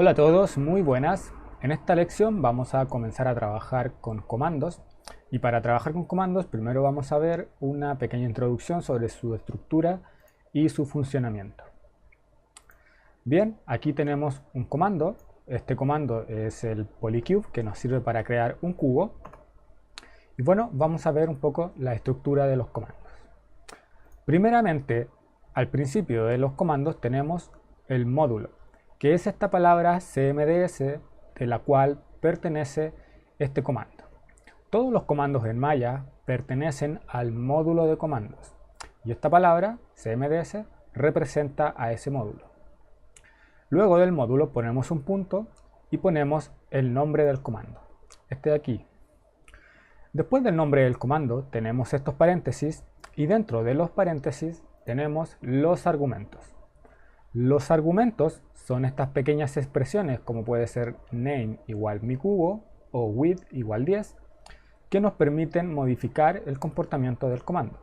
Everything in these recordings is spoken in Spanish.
Hola a todos, muy buenas. En esta lección vamos a comenzar a trabajar con comandos y para trabajar con comandos primero vamos a ver una pequeña introducción sobre su estructura y su funcionamiento. Bien, aquí tenemos un comando. Este comando es el polycube que nos sirve para crear un cubo. Y bueno, vamos a ver un poco la estructura de los comandos. Primeramente, al principio de los comandos tenemos el módulo, que es esta palabra CMDS de la cual pertenece este comando. Todos los comandos en Maya pertenecen al módulo de comandos y esta palabra CMDS representa a ese módulo. Luego del módulo ponemos un punto y ponemos el nombre del comando, este de aquí. Después del nombre del comando tenemos estos paréntesis y dentro de los paréntesis tenemos los argumentos. Los argumentos son estas pequeñas expresiones como puede ser name igual mi cubo o width igual 10 que nos permiten modificar el comportamiento del comando.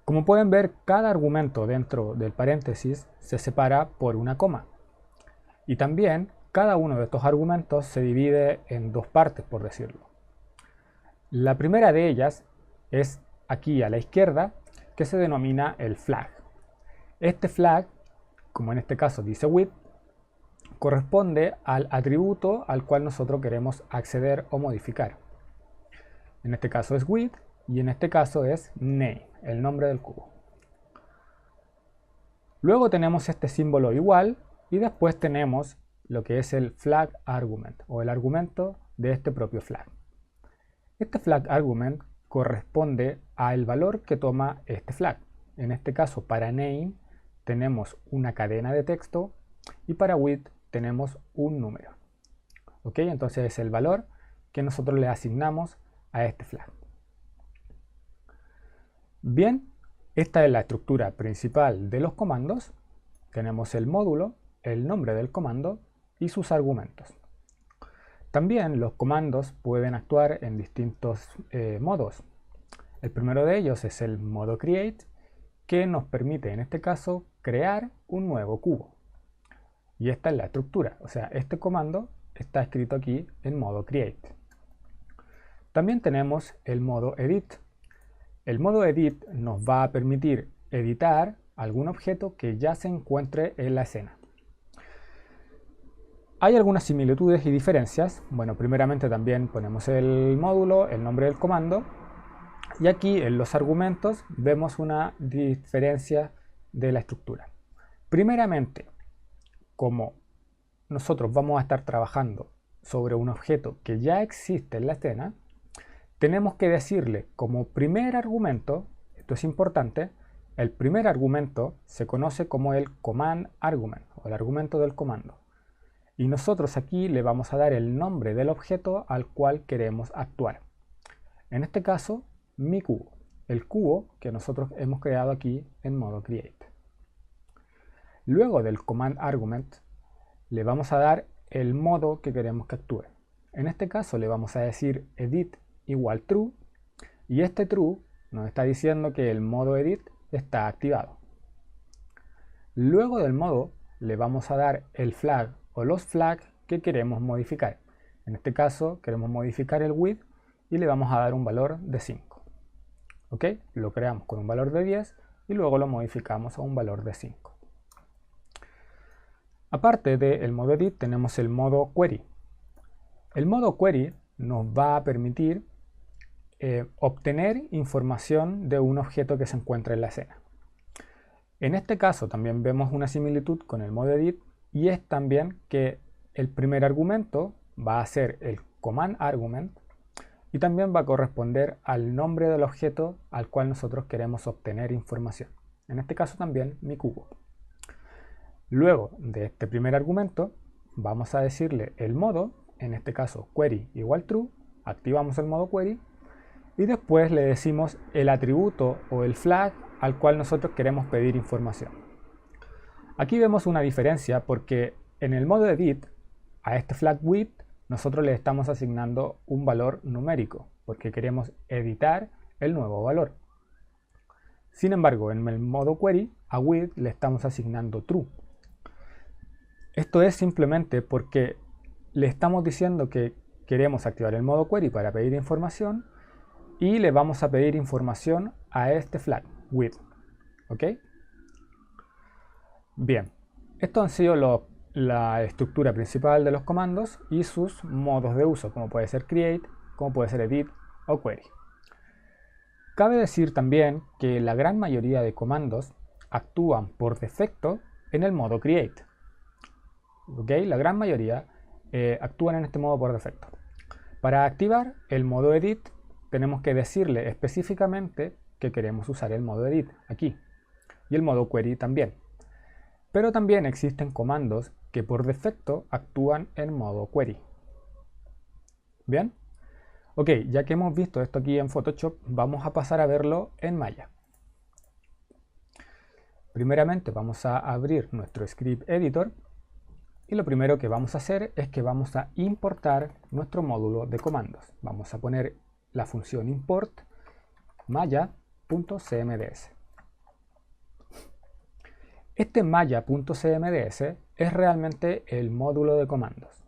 Como pueden ver, cada argumento dentro del paréntesis se separa por una coma y también cada uno de estos argumentos se divide en dos partes, por decirlo. La primera de ellas es aquí a la izquierda, que se denomina el flag. Este flag, como en este caso dice width, corresponde al atributo al cual nosotros queremos acceder o modificar. En este caso es width y en este caso es name, el nombre del cubo. Luego tenemos este símbolo igual y después tenemos lo que es el flag argument o el argumento de este propio flag. Este flag argument corresponde al valor que toma este flag. En este caso, para name tenemos una cadena de texto y para width tenemos un número. ¿Ok? Entonces es el valor que nosotros le asignamos a este flag. Bien, esta es la estructura principal de los comandos. Tenemos el módulo, el nombre del comando y sus argumentos. También los comandos pueden actuar en distintos modos. El primero de ellos es el modo create, que nos permite en este caso crear un nuevo cubo. Y esta es la estructura, o sea, este comando está escrito aquí en modo create. También tenemos el modo edit. El modo edit nos va a permitir editar algún objeto que ya se encuentre en la escena. Hay algunas similitudes y diferencias. Bueno, primeramente también ponemos el módulo, el nombre del comando. Y aquí en los argumentos vemos una diferencia de la estructura. Primeramente, como nosotros vamos a estar trabajando sobre un objeto que ya existe en la escena, tenemos que decirle como primer argumento, esto es importante, el primer argumento se conoce como el command argument o el argumento del comando. Y nosotros aquí le vamos a dar el nombre del objeto al cual queremos actuar. En este caso, mi cubo, el cubo que nosotros hemos creado aquí en modo create. Luego del command argument le vamos a dar el modo que queremos que actúe. En este caso le vamos a decir edit igual true y este true nos está diciendo que el modo edit está activado. Luego del modo le vamos a dar el flag o los flags que queremos modificar. En este caso queremos modificar el width y le vamos a dar un valor de 5. ¿Ok? Lo creamos con un valor de 10 y luego lo modificamos a un valor de 5. Aparte del modo edit tenemos el modo query. El modo query nos va a permitir obtener información de un objeto que se encuentra en la escena. En este caso también vemos una similitud con el modo edit y es también que el primer argumento va a ser el command argument y también va a corresponder al nombre del objeto al cual nosotros queremos obtener información. En este caso también mi cubo. Luego de este primer argumento vamos a decirle el modo, en este caso query igual true, activamos el modo query y después le decimos el atributo o el flag al cual nosotros queremos pedir información. Aquí vemos una diferencia porque en el modo edit a este flag width nosotros le estamos asignando un valor numérico porque queremos editar el nuevo valor. Sin embargo, en el modo query a width le estamos asignando true. Esto es simplemente porque le estamos diciendo que queremos activar el modo query para pedir información y le vamos a pedir información a este flag, with. ¿Ok? Bien, esto han sido la estructura principal de los comandos y sus modos de uso, como puede ser create, como puede ser edit o query. Cabe decir también que la gran mayoría de comandos actúan por defecto en el modo create. ¿Ok? La gran mayoría actúan en este modo por defecto. Para activar el modo edit tenemos que decirle específicamente que queremos usar el modo edit aquí y el modo query también. Pero también existen comandos que por defecto actúan en modo query. ¿Bien? Ok, ya que hemos visto esto aquí en Photoshop, vamos a pasar a verlo en Maya. Primeramente vamos a abrir nuestro script editor y lo primero que vamos a hacer es que vamos a importar nuestro módulo de comandos. Vamos a poner la función import maya.cmds. Este maya.cmds es realmente el módulo de comandos.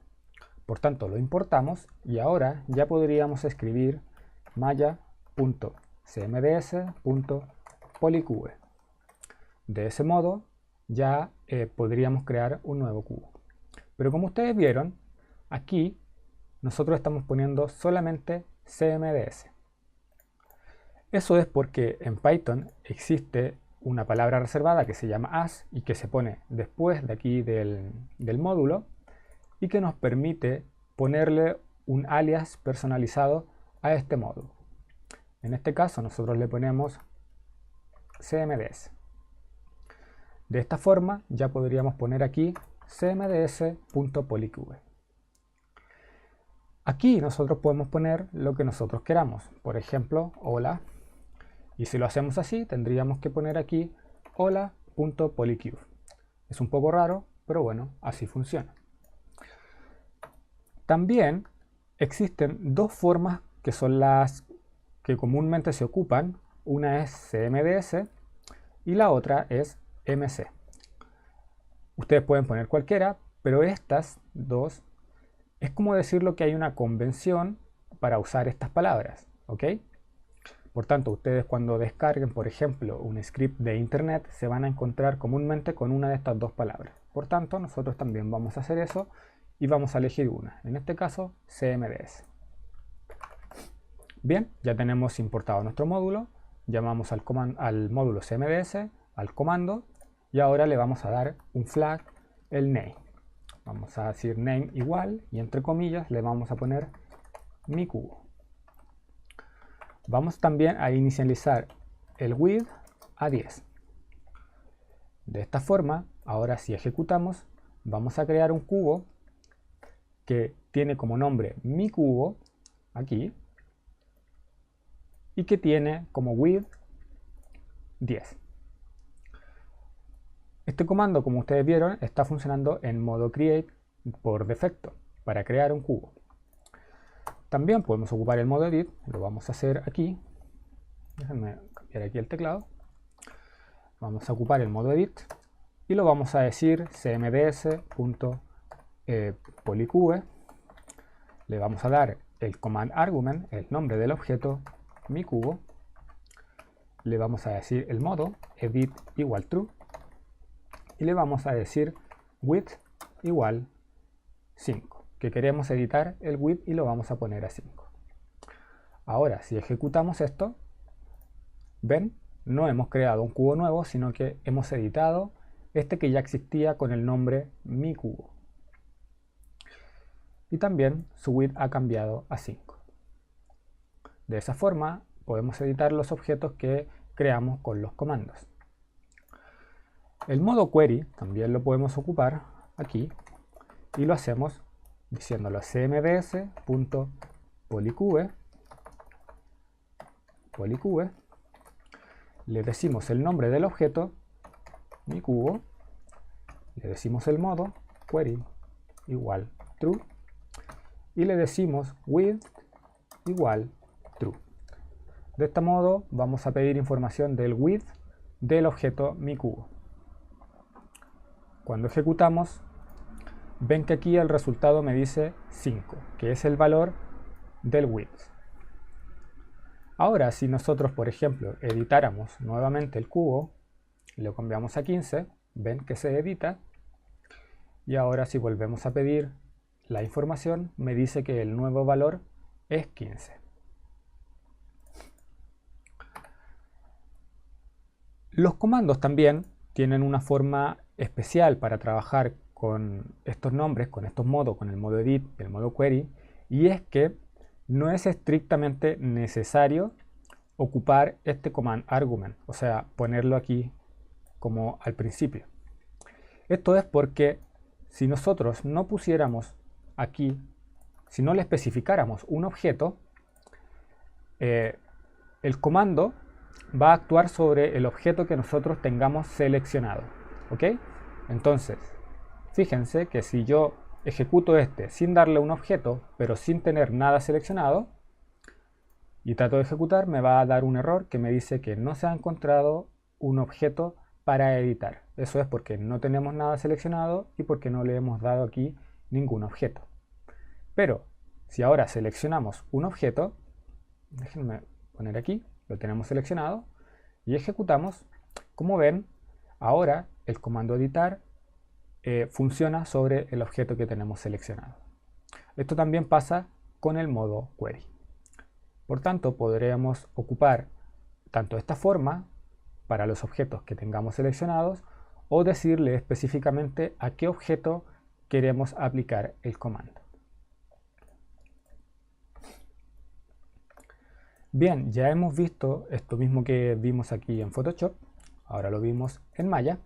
Por tanto, lo importamos y ahora ya podríamos escribir maya.cmds.polycube. De ese modo ya podríamos crear un nuevo cubo. Pero como ustedes vieron, aquí nosotros estamos poniendo solamente CMDS. Eso es porque en Python existe una palabra reservada que se llama as y que se pone después de aquí del módulo y que nos permite ponerle un alias personalizado a este módulo. En este caso nosotros le ponemos CMDS. De esta forma ya podríamos poner aquí cmds.polycube. Aquí nosotros podemos poner lo que nosotros queramos, por ejemplo, hola, y si lo hacemos así tendríamos que poner aquí hola.polycube. Es un poco raro, pero bueno, así funciona. También existen dos formas que son las que comúnmente se ocupan. Una es CMDS y la otra es MC. Ustedes pueden poner cualquiera, pero estas dos es como decirlo que hay una convención para usar estas palabras, ¿ok? Por tanto, ustedes cuando descarguen, por ejemplo, un script de internet, se van a encontrar comúnmente con una de estas dos palabras. Por tanto, nosotros también vamos a hacer eso y vamos a elegir una, en este caso CMDS. Bien, ya tenemos importado nuestro módulo, llamamos al módulo CMDS, al comando, y ahora le vamos a dar un flag, el name. Vamos a decir name igual y entre comillas le vamos a poner mi cubo. Vamos también a inicializar el width a 10. De esta forma, ahora si ejecutamos, vamos a crear un cubo que tiene como nombre mi cubo, aquí, y que tiene como width 10. Este comando, como ustedes vieron, está funcionando en modo create por defecto, para crear un cubo. También podemos ocupar el modo edit, lo vamos a hacer aquí. Déjenme cambiar aquí el teclado. Vamos a ocupar el modo edit y lo vamos a decir cmds.polycube. Le vamos a dar el command argument, el nombre del objeto, mi cubo. Le vamos a decir el modo, edit igual true. Y le vamos a decir width igual 5, que queremos editar el width y lo vamos a poner a 5. Ahora, si ejecutamos esto, ven, no hemos creado un cubo nuevo, sino que hemos editado este que ya existía con el nombre mi cubo. Y también su width ha cambiado a 5. De esa forma podemos editar los objetos que creamos con los comandos. El modo query también lo podemos ocupar aquí y lo hacemos diciéndolo cmds.polycube. Le decimos el nombre del objeto, mi cubo, le decimos el modo, query igual true, y le decimos width igual true. De este modo vamos a pedir información del width del objeto mi cubo. Cuando ejecutamos, ven que aquí el resultado me dice 5, que es el valor del width. Ahora, si nosotros, por ejemplo, editáramos nuevamente el cubo, lo cambiamos a 15, ven que se edita, y ahora si volvemos a pedir la información, me dice que el nuevo valor es 15. Los comandos también tienen una forma especial para trabajar con estos nombres, con estos modos, con el modo edit y el modo query, y es que no es estrictamente necesario ocupar este command argument, o sea, ponerlo aquí como al principio. Esto es porque si nosotros no pusiéramos aquí, si no le especificáramos un objeto, el comando va a actuar sobre el objeto que nosotros tengamos seleccionado. ¿Ok? Entonces, fíjense que si yo ejecuto este sin darle un objeto, pero sin tener nada seleccionado, y trato de ejecutar, me va a dar un error que me dice que no se ha encontrado un objeto para editar. Eso es porque no tenemos nada seleccionado y porque no le hemos dado aquí ningún objeto. Pero si ahora seleccionamos un objeto, déjenme poner aquí, lo tenemos seleccionado y ejecutamos, como ven, ahora el comando editar funciona sobre el objeto que tenemos seleccionado. Esto también pasa con el modo query. Por tanto, podríamos ocupar tanto esta forma para los objetos que tengamos seleccionados o decirle específicamente a qué objeto queremos aplicar el comando. Bien, ya hemos visto esto mismo que vimos aquí en Photoshop, ahora lo vimos en Maya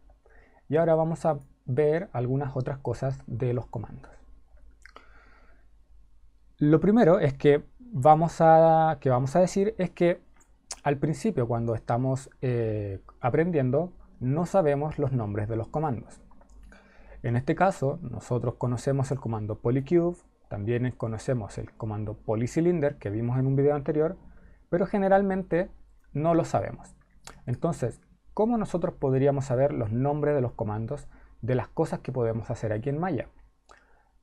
y ahora vamos a ver algunas otras cosas de los comandos. Lo primero es que vamos a decir es que al principio, cuando estamos aprendiendo, no sabemos los nombres de los comandos. En este caso, nosotros conocemos el comando polycube, también conocemos el comando polycylinder que vimos en un video anterior, pero generalmente no lo sabemos. Entonces, ¿cómo nosotros podríamos saber los nombres de los comandos de las cosas que podemos hacer aquí en Maya?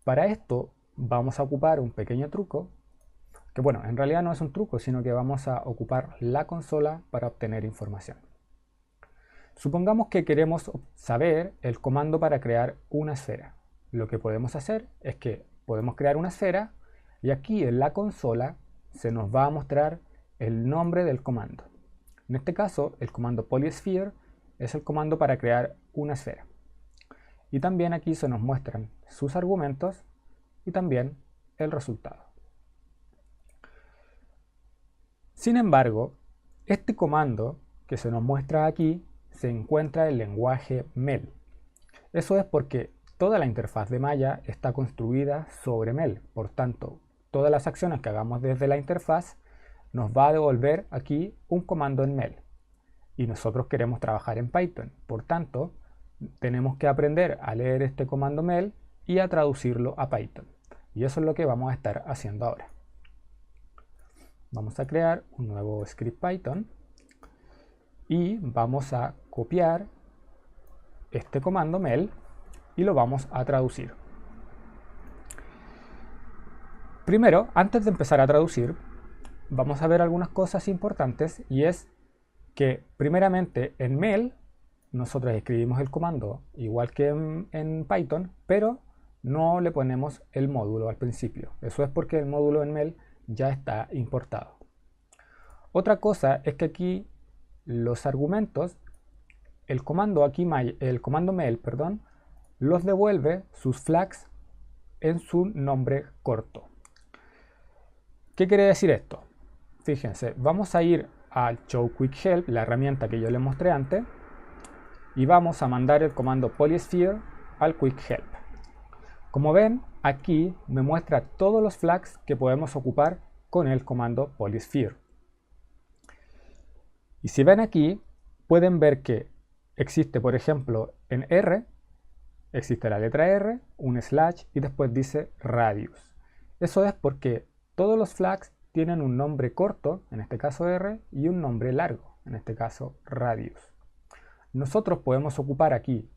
Para esto vamos a ocupar un pequeño truco, que bueno, en realidad no es un truco, sino que vamos a ocupar la consola para obtener información. Supongamos que queremos saber el comando para crear una esfera. Lo que podemos hacer es que podemos crear una esfera y aquí en la consola se nos va a mostrar el nombre del comando. En este caso, el comando polysphere es el comando para crear una esfera. Y también aquí se nos muestran sus argumentos y también el resultado. Sin embargo, este comando que se nos muestra aquí se encuentra en el lenguaje MEL. Eso es porque toda la interfaz de Maya está construida sobre MEL. Por tanto, todas las acciones que hagamos desde la interfaz nos va a devolver aquí un comando en MEL. Y nosotros queremos trabajar en Python. Por tanto, tenemos que aprender a leer este comando MEL y a traducirlo a Python. Y eso es lo que vamos a estar haciendo ahora. Vamos a crear un nuevo script Python y vamos a copiar este comando MEL y lo vamos a traducir. Primero, antes de empezar a traducir, vamos a ver algunas cosas importantes y es que primeramente en MEL nosotros escribimos el comando igual que en Python, pero no le ponemos el módulo al principio. Eso es porque el módulo en MEL ya está importado. Otra cosa es que aquí los argumentos, el comando MEL, los devuelve sus flags en su nombre corto. ¿Qué quiere decir esto? Fíjense, vamos a ir al Show Quick Help, la herramienta que yo les mostré antes, y vamos a mandar el comando polysphere al Quick Help. Como ven, aquí me muestra todos los flags que podemos ocupar con el comando polysphere. Y si ven aquí, pueden ver que existe, por ejemplo, en R, existe la letra R, un slash y después dice radius. Eso es porque todos los flags tienen un nombre corto, en este caso R, y un nombre largo, en este caso radius. Nosotros podemos ocupar aquí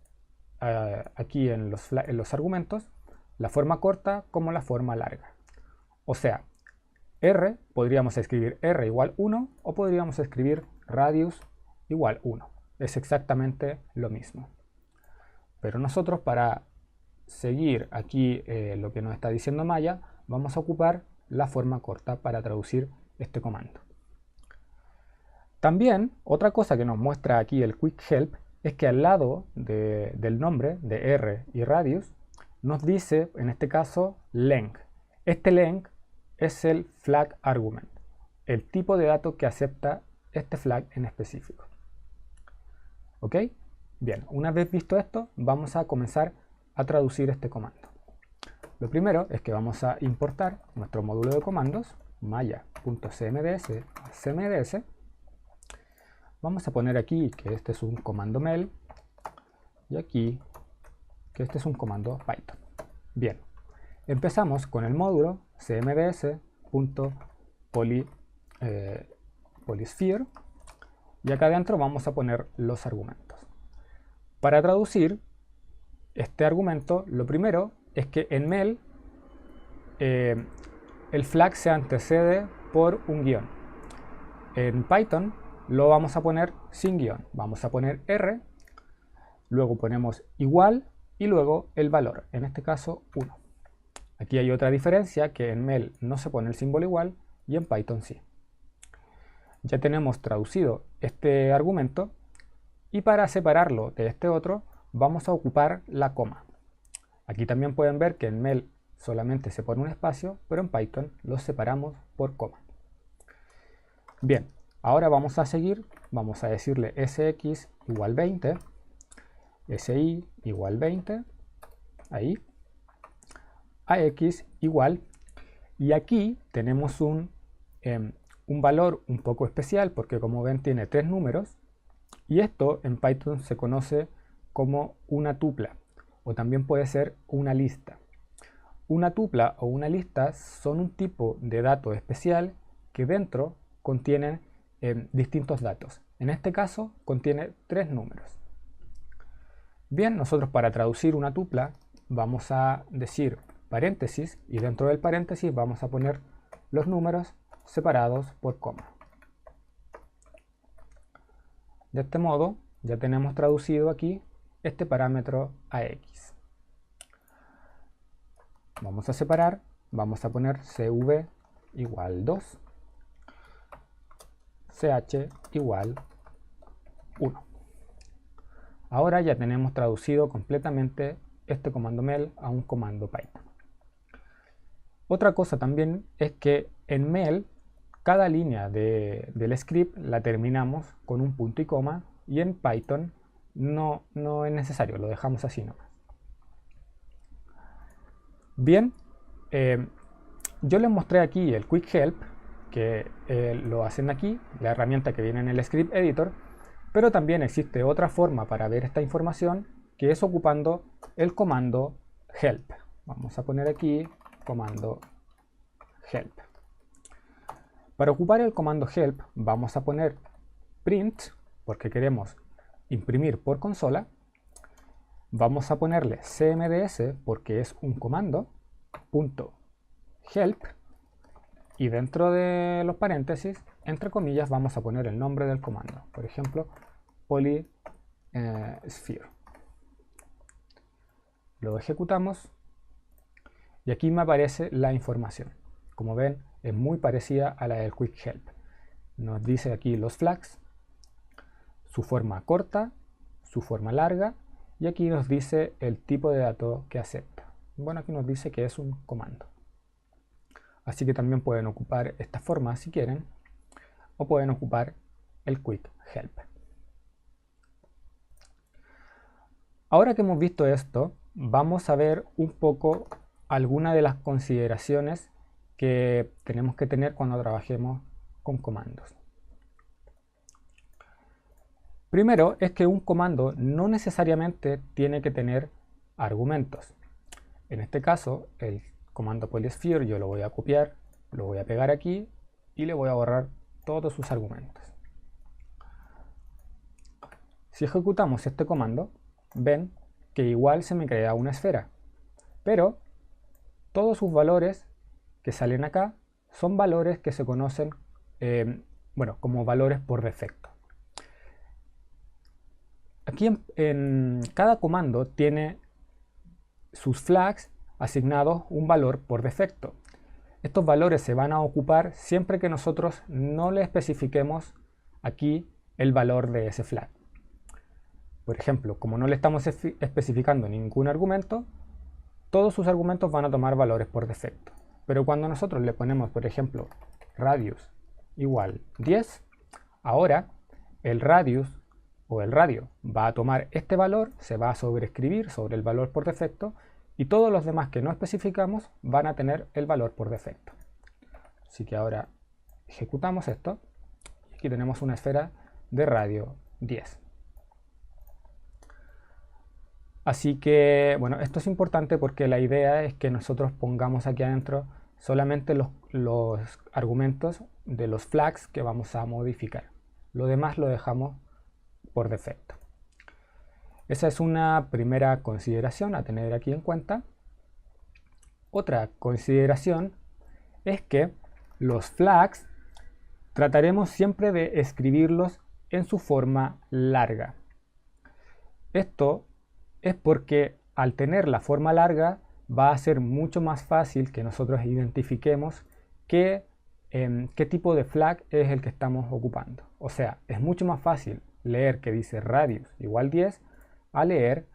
en los argumentos, la forma corta como la forma larga. O sea, R podríamos escribir R igual 1 o podríamos escribir radius igual 1. Es exactamente lo mismo. Pero nosotros, para seguir aquí lo que nos está diciendo Maya, vamos a ocupar la forma corta para traducir este comando. También otra cosa que nos muestra aquí el Quick Help es que al lado del nombre de R y radius nos dice, en este caso, length. Este length es el flag argument, el tipo de dato que acepta este flag en específico. ¿Ok? Bien, una vez visto esto, vamos a comenzar a traducir este comando. Lo primero es que vamos a importar nuestro módulo de comandos, maya.cmds a cmds. Vamos a poner aquí que este es un comando mel y aquí que este es un comando Python. Bien, empezamos con el módulo cmds.polysphere y acá adentro vamos a poner los argumentos. Para traducir este argumento, lo primero es que en mel el flag se antecede por un guión. En Python lo vamos a poner sin guión. Vamos a poner R, luego ponemos igual y luego el valor, en este caso 1. Aquí hay otra diferencia, que en mel no se pone el símbolo igual y en Python sí. Ya tenemos traducido este argumento y para separarlo de este otro vamos a ocupar la coma. Aquí también pueden ver que en mel solamente se pone un espacio, pero en Python los separamos por coma. Bien, ahora vamos a seguir, vamos a decirle sx igual 20, si igual 20, ahí, ax igual, y aquí tenemos un valor un poco especial porque, como ven, tiene 3 números, y esto en Python se conoce como una tupla, o también puede ser una lista. Una tupla o una lista son un tipo de dato especial que dentro contienen distintos datos. En este caso contiene 3 números. Bien, nosotros para traducir una tupla vamos a decir paréntesis y dentro del paréntesis vamos a poner los números separados por coma. De este modo ya tenemos traducido aquí este parámetro ax. Vamos a separar, vamos a poner cv igual 2, ch igual 1. Ahora ya tenemos traducido completamente este comando mel a un comando Python. Otra cosa también es que en mel cada línea del script la terminamos con un punto y coma, y en Python no es necesario, lo dejamos así nomás. Bien, yo les mostré aquí el Quick Help, que lo hacen aquí, la herramienta que viene en el Script Editor, pero también existe otra forma para ver esta información, que es ocupando el comando help. Vamos a poner aquí comando help. Para ocupar el comando help vamos a poner print, porque queremos imprimir por consola. Vamos a ponerle cmds porque es un comando, punto help, y dentro de los paréntesis, entre comillas, vamos a poner el nombre del comando, por ejemplo, polysphere. Lo ejecutamos y aquí me aparece la información. Como ven, es muy parecida a la del Quick Help. Nos dice aquí los flags, su forma corta, su forma larga, y aquí nos dice el tipo de dato que acepta. Bueno, aquí nos dice que es un comando. Así que también pueden ocupar esta forma si quieren, o pueden ocupar el Quick Help. Ahora que hemos visto esto, vamos a ver un poco algunas de las consideraciones que tenemos que tener cuando trabajemos con comandos. Primero es que un comando no necesariamente tiene que tener argumentos. En este caso, el comando polysphere yo lo voy a copiar, lo voy a pegar aquí y le voy a borrar todos sus argumentos. Si ejecutamos este comando, ven que igual se me crea una esfera, pero todos sus valores que salen acá son valores que se conocen como valores por defecto. Aquí en cada comando tiene sus flags asignados un valor por defecto. Estos valores se van a ocupar siempre que nosotros no le especifiquemos aquí el valor de ese flag. Por ejemplo, como no le estamos especificando ningún argumento, todos sus argumentos van a tomar valores por defecto. Pero cuando nosotros le ponemos, por ejemplo, radius igual 10, ahora el radius o el radio va a tomar este valor, se va a sobreescribir sobre el valor por defecto, y todos los demás que no especificamos van a tener el valor por defecto. Así que ahora ejecutamos esto. Aquí tenemos una esfera de radio 10. Así que, bueno, esto es importante porque la idea es que nosotros pongamos aquí adentro solamente los argumentos de los flags que vamos a modificar. Lo demás lo dejamos por defecto. Esa es una primera consideración a tener aquí en cuenta. Otra consideración es que los flags trataremos siempre de escribirlos en su forma larga. Esto es porque al tener la forma larga va a ser mucho más fácil que nosotros identifiquemos qué tipo de flag es el que estamos ocupando. O sea, es mucho más fácil leer que dice radius igual 10 a leer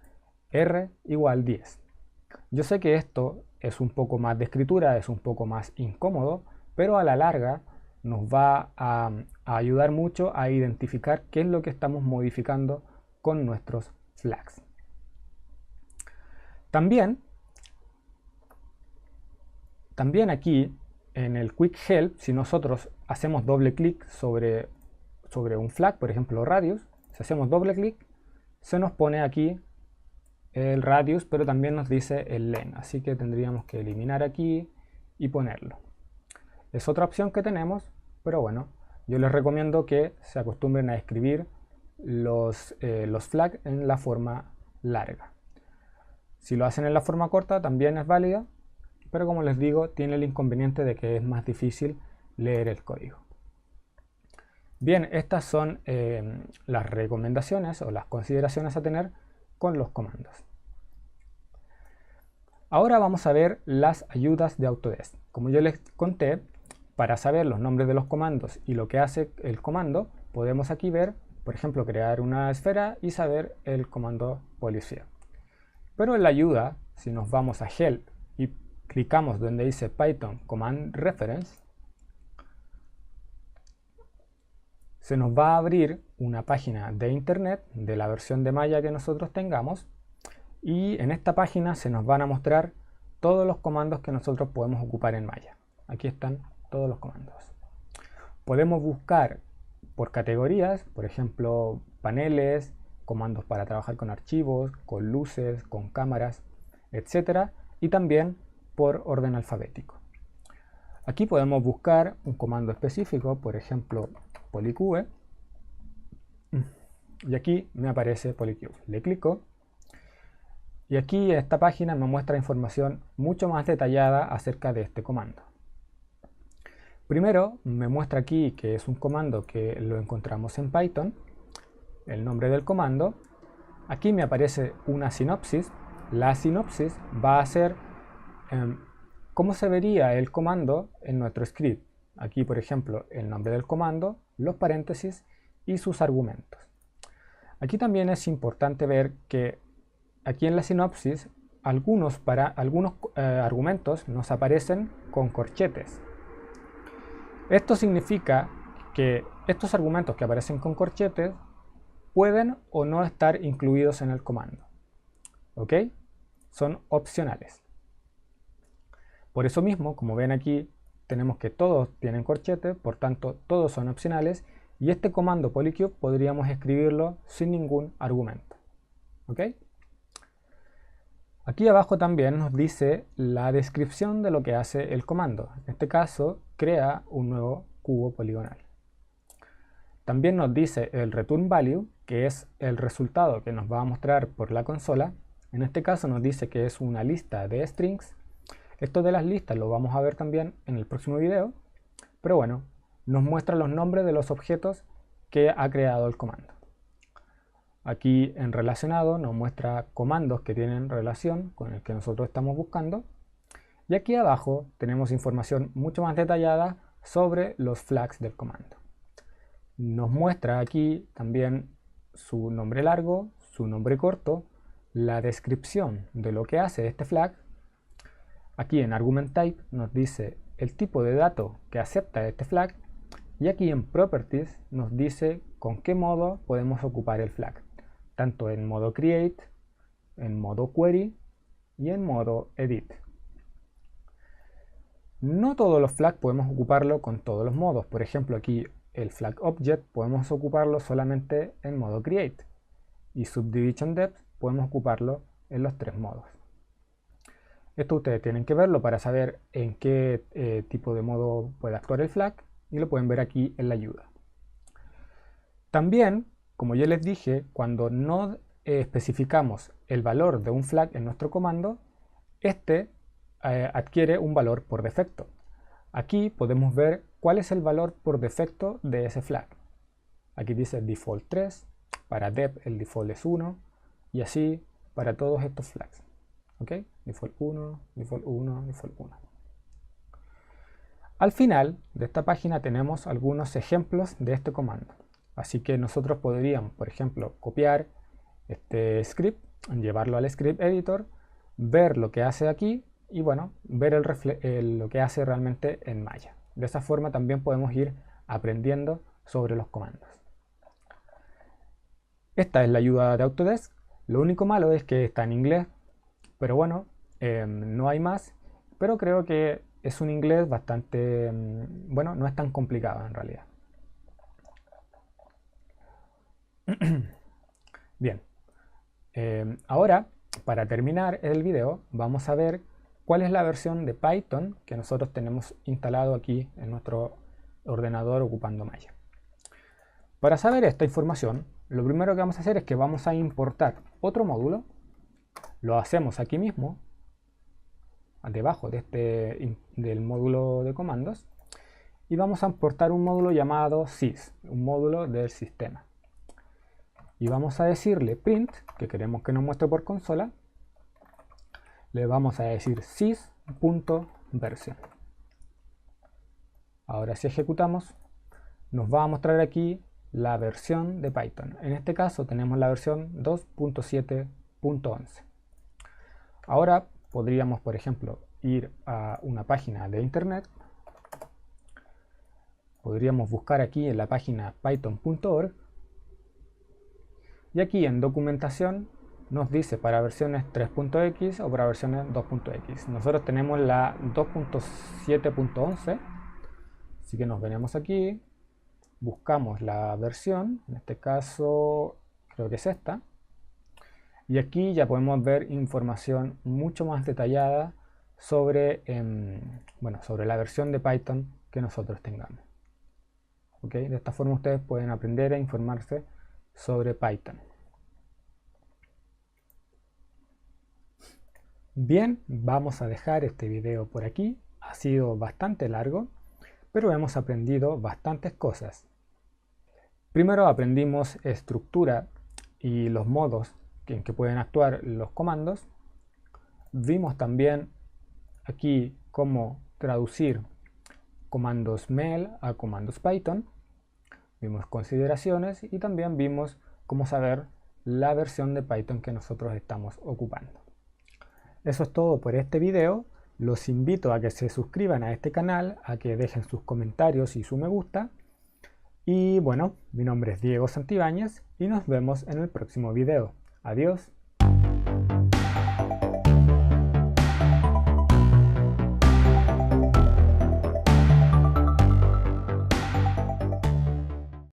r igual 10. Yo sé que esto es un poco más de escritura, es un poco más incómodo, pero a la larga nos va a ayudar mucho a identificar qué es lo que estamos modificando con nuestros flags. También aquí en el Quick Help, si nosotros hacemos doble clic sobre un flag, por ejemplo radius, si hacemos doble clic, se nos pone aquí el radius, pero también nos dice el len, así que tendríamos que eliminar aquí y ponerlo. Es otra opción que tenemos, pero bueno, yo les recomiendo que se acostumbren a escribir los flags en la forma larga. Si lo hacen en la forma corta también es válida, pero como les digo, tiene el inconveniente de que es más difícil leer el código. Bien, estas son las recomendaciones o las consideraciones a tener con los comandos. Ahora vamos a ver las ayudas de Autodesk. Como yo les conté, para saber los nombres de los comandos y lo que hace el comando, podemos aquí ver, por ejemplo, crear una esfera y saber el comando polysphere. Pero en la ayuda, si nos vamos a Help y clicamos donde dice Python Command Reference, se nos va a abrir una página de internet de la versión de Maya que nosotros tengamos, y en esta página se nos van a mostrar todos los comandos que nosotros podemos ocupar en Maya. Aquí están todos los comandos. Podemos buscar por categorías, por ejemplo, paneles, comandos para trabajar con archivos, con luces, con cámaras, etc. Y también por orden alfabético. Aquí podemos buscar un comando específico, por ejemplo, polycube, y aquí me aparece polycube. Le clico y aquí esta página me muestra información mucho más detallada acerca de este comando. Primero me muestra aquí que es un comando que lo encontramos en Python, el nombre del comando. Aquí me aparece una sinopsis. La sinopsis va a ser cómo se vería el comando en nuestro script. Aquí, por ejemplo, el nombre del comando, los paréntesis y sus argumentos. Aquí también es importante ver que aquí en la sinopsis algunos argumentos nos aparecen con corchetes. Esto significa que estos argumentos que aparecen con corchetes pueden o no estar incluidos en el comando. ¿Ok? Son opcionales. Por eso mismo, como ven aquí, tenemos que todos tienen corchetes, por tanto todos son opcionales, y este comando polycube podríamos escribirlo sin ningún argumento. ¿Ok? Aquí abajo también nos dice la descripción de lo que hace el comando. En este caso, crea un nuevo cubo poligonal. También nos dice el return value, que es el resultado que nos va a mostrar por la consola. En este caso nos dice que es una lista de strings. Esto de las listas lo vamos a ver también en el próximo video, pero bueno, nos muestra los nombres de los objetos que ha creado el comando. Aquí en relacionado nos muestra comandos que tienen relación con el que nosotros estamos buscando. Y aquí abajo tenemos información mucho más detallada sobre los flags del comando. Nos muestra aquí también su nombre largo, su nombre corto, la descripción de lo que hace este flag. Aquí en Argument Type nos dice el tipo de dato que acepta este flag. Y aquí en Properties nos dice con qué modo podemos ocupar el flag. Tanto en modo Create, en modo Query y en modo Edit. No todos los flags podemos ocuparlo con todos los modos. Por ejemplo, aquí el flag object podemos ocuparlo solamente en modo create. Y subdivision depth podemos ocuparlo en los tres modos. Esto ustedes tienen que verlo para saber en qué tipo de modo puede actuar el flag. Y lo pueden ver aquí en la ayuda. También, como ya les dije, cuando no especificamos el valor de un flag en nuestro comando, este adquiere un valor por defecto. Aquí podemos ver cuál es el valor por defecto de ese flag. Aquí dice default 3, para dep el default es 1 y así para todos estos flags. ¿Ok? Default 1, default 1, default 1. Al final de esta página tenemos algunos ejemplos de este comando. Así que nosotros podríamos, por ejemplo, copiar este script, llevarlo al script editor, ver lo que hace aquí y bueno, ver lo que hace realmente en Maya. De esa forma también podemos ir aprendiendo sobre los comandos. Esta es la ayuda de Autodesk. Lo único malo es que está en inglés, pero bueno, no hay más. Pero creo que es un inglés bastante, bueno, no es tan complicado en realidad. Bien, ahora para terminar el video vamos a ver cuál es la versión de Python que nosotros tenemos instalado aquí en nuestro ordenador ocupando Maya. Para saber esta información, lo primero que vamos a hacer es que vamos a importar otro módulo. Lo hacemos aquí mismo, debajo de del módulo de comandos, y vamos a importar un módulo llamado sys, un módulo del sistema. Y vamos a decirle print, que queremos que nos muestre por consola. Le vamos a decir sys.version. Ahora si ejecutamos, nos va a mostrar aquí la versión de Python. En este caso tenemos la versión 2.7.11. Ahora podríamos, por ejemplo, ir a una página de internet. Podríamos buscar aquí en la página python.org. Y aquí en documentación nos dice para versiones 3.x o para versiones 2.x. Nosotros tenemos la 2.7.11. Así que nos venimos aquí, buscamos la versión, en este caso creo que es esta. Y aquí ya podemos ver información mucho más detallada sobre, bueno, sobre la versión de Python que nosotros tengamos. ¿Okay? De esta forma ustedes pueden aprender a informarse sobre Python. Bien, vamos a dejar este video por aquí. Ha sido bastante largo, pero hemos aprendido bastantes cosas. Primero aprendimos estructura y los modos en que pueden actuar los comandos. Vimos también aquí cómo traducir comandos MEL a comandos Python. Vimos consideraciones y también vimos cómo saber la versión de Python que nosotros estamos ocupando. Eso es todo por este video. Los invito a que se suscriban a este canal, a que dejen sus comentarios y su me gusta. Y bueno, mi nombre es Diego Santibáñez y nos vemos en el próximo video. Adiós.